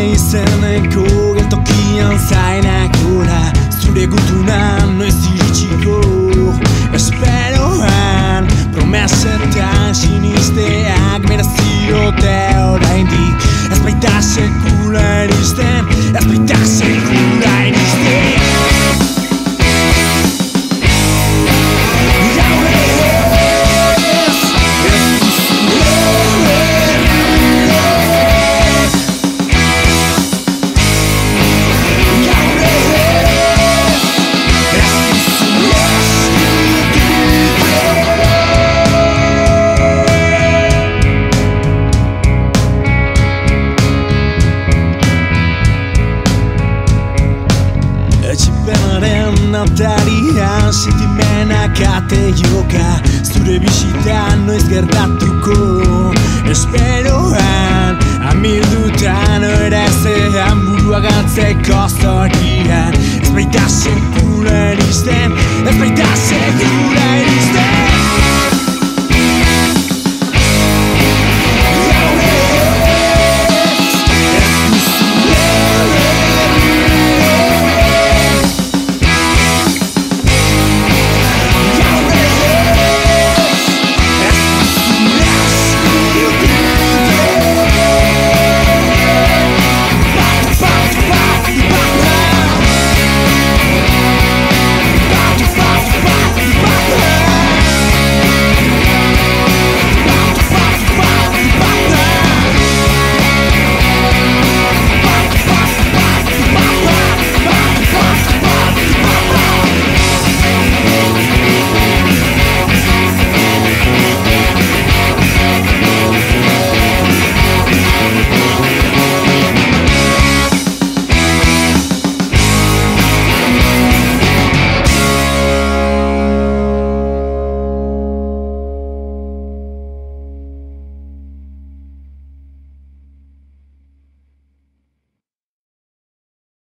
izeneko geltokian zainak gora, zure gutuna noiz iritsiko. Esperoan promesetan sinisteak meraziote oraindik. Ez baita sekula iristen, ez baita sekula iristen. Atarian sentimenak ateioka, zure bisitan noiz gertatuko. Esperoan, amildutan oerazean burua galtzeko zorian. Ez baita sekula iristen, ez baita sekula